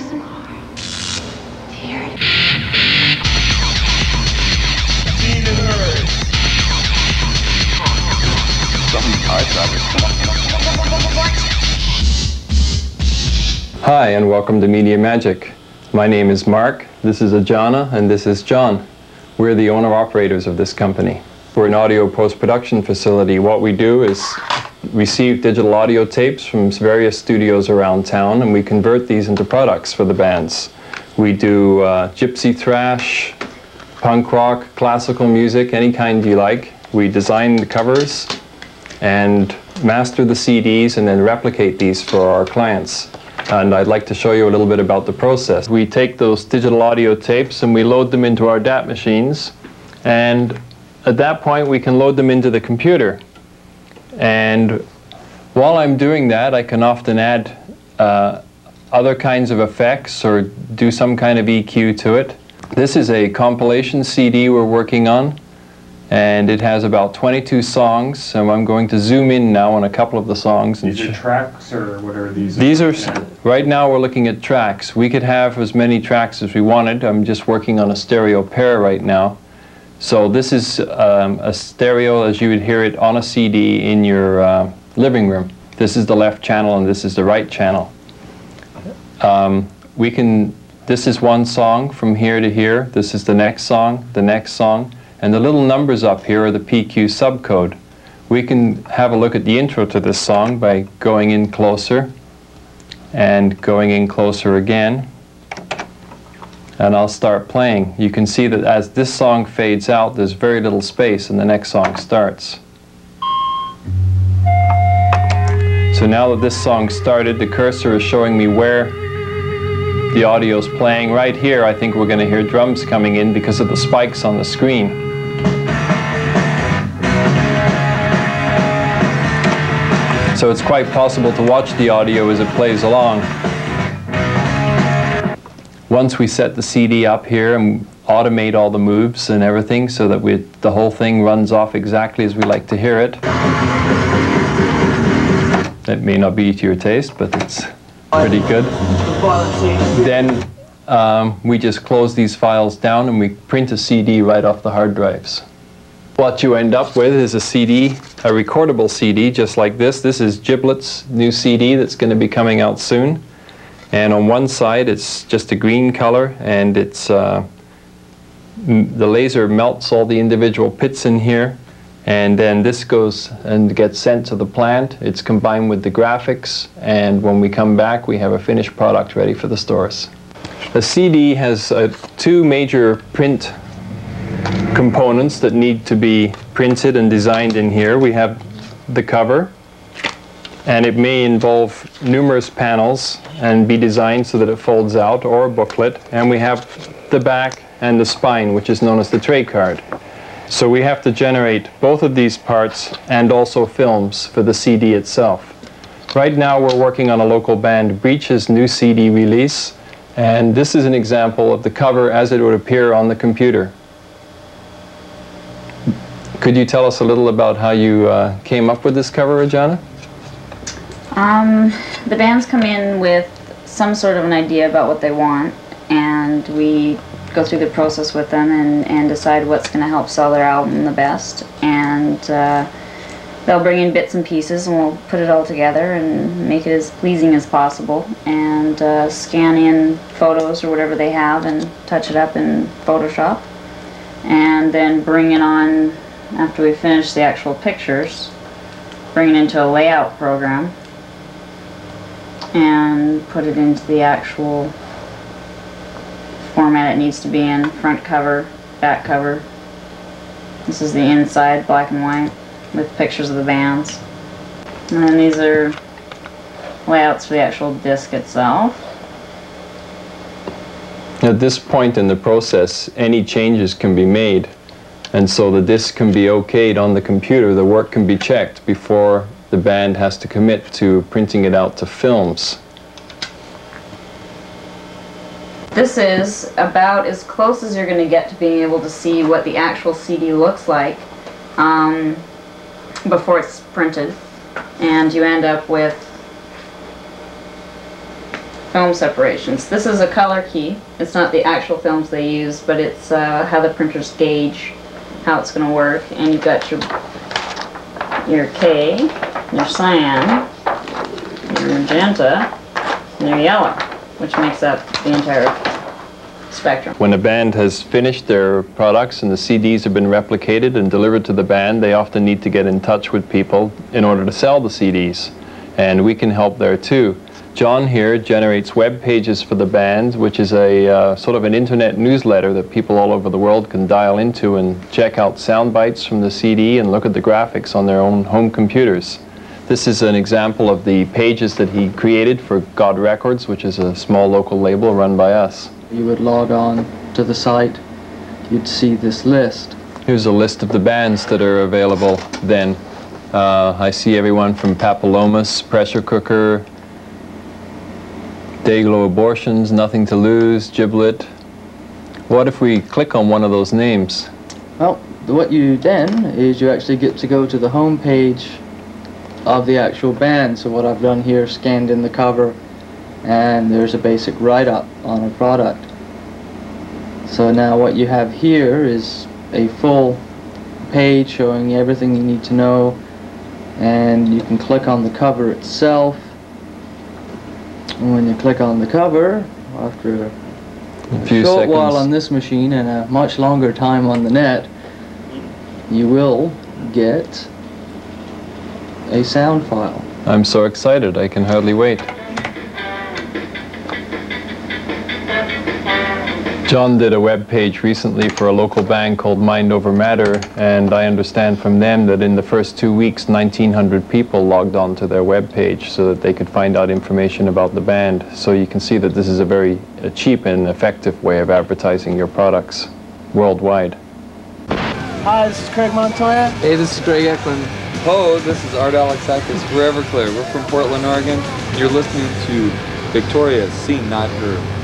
some more. Here. Hi, and welcome to Media Magic. My name is Mark, this is Ajana, and this is John. We're the owner-operators of this company. We're an audio post-production facility. What we do is receive digital audio tapes from various studios around town, and we convert these into products for the bands. We do gypsy thrash, punk rock, classical music, any kind you like. We design the covers and master the CDs and then replicate these for our clients. And I'd like to show you a little bit about the process. We take those digital audio tapes and we load them into our DAT machines, and at that point we can load them into the computer. And while I'm doing that, I can often add other kinds of effects or do some kind of EQ to it. This is a compilation CD we're working on, and it has about 22 songs, and I'm going to zoom in now on a couple of the songs. These are tracks, or what are these? These are, right now we're looking at tracks. We could have as many tracks as we wanted. I'm just working on a stereo pair right now. So this is a stereo as you would hear it on a CD in your living room. This is the left channel and this is the right channel. This is one song from here to here. This is the next song, and the little numbers up here are the PQ subcode. We can have a look at the intro to this song by going in closer and going in closer again. And I'll start playing. You can see that as this song fades out, there's very little space and the next song starts. So now that this song started, the cursor is showing me where the audio is playing. Right here, I think we're going to hear drums coming in because of the spikes on the screen. So it's quite possible to watch the audio as it plays along. Once we set the CD up here and automate all the moves and everything so that the whole thing runs off exactly as we like to hear it. It may not be to your taste, but it's pretty good. Then we just close these files down and we print a CD right off the hard drives. What you end up with is a CD, a recordable CD just like this. This is Giblet's new CD that's going to be coming out soon. And on one side it's just a green color, and it's the laser melts all the individual pits in here, and then this goes and gets sent to the plant. It's combined with the graphics, and when we come back we have a finished product ready for the stores. The CD has two major print components that need to be printed and designed in here. We have the cover, and it may involve numerous panels and be designed so that it folds out, or a booklet. And we have the back and the spine, which is known as the tray card. So we have to generate both of these parts and also films for the CD itself. Right now we're working on a local band, Breach's new CD release, and this is an example of the cover as it would appear on the computer. Could you tell us a little about how you came up with this cover, Ajana? The bands come in with some sort of an idea about what they want, and we go through the process with them and decide what's going to help sell their album the best. And they'll bring in bits and pieces, and we'll put it all together and make it as pleasing as possible, and scan in photos or whatever they have and touch it up in Photoshop, and then bring it on after we finish the actual pictures, bring it into a layout program and put it into the actual format it needs to be in: front cover, back cover. This is the inside, black and white, with pictures of the bands. And then these are layouts for the actual disc itself. At this point in the process, any changes can be made, and so the disc can be okayed on the computer. The work can be checked before the band has to commit to printing it out to films. This is about as close as you're going to get to being able to see what the actual CD looks like before it's printed, and you end up with film separations. This is a color key. It's not the actual films they use, but it's how the printers gauge how it's going to work. And you've got your K, your cyan, your magenta, and your yellow, which makes up the entire spectrum. When a band has finished their products and the CDs have been replicated and delivered to the band, they often need to get in touch with people in order to sell the CDs. And we can help there too. John here generates web pages for the band, which is a sort of an internet newsletter that people all over the world can dial into and check out sound bites from the CD and look at the graphics on their own home computers. This is an example of the pages that he created for God Records, which is a small local label run by us. You would log on to the site, you'd see this list. Here's a list of the bands that are available then. I see everyone from Papillomas, Pressure Cooker, Dayglow Abortions, Nothing to Lose, Giblet. What if we click on one of those names? Well, what you then is you actually get to go to the home page of the actual band. So what I've done here, scanned in the cover, and there's a basic write-up on a product. So now what you have here is a full page showing you everything you need to know, and you can click on the cover itself. And when you click on the cover, after a few short seconds. while on this machine and a much longer time on the net, you will get a sound file. I'm so excited, I can hardly wait. John did a web page recently for a local band called Mind Over Matter, and I understand from them that in the first 2 weeks 1,900 people logged on to their web page so that they could find out information about the band. So you can see that this is a very cheap and effective way of advertising your products worldwide. Hi, this is Craig Montoya. Hey, this is Greg Eklund. Hello, this is Art Alexakis for Everclear. We're from Portland, Oregon. You're listening to Victoria's Seen Not Heard.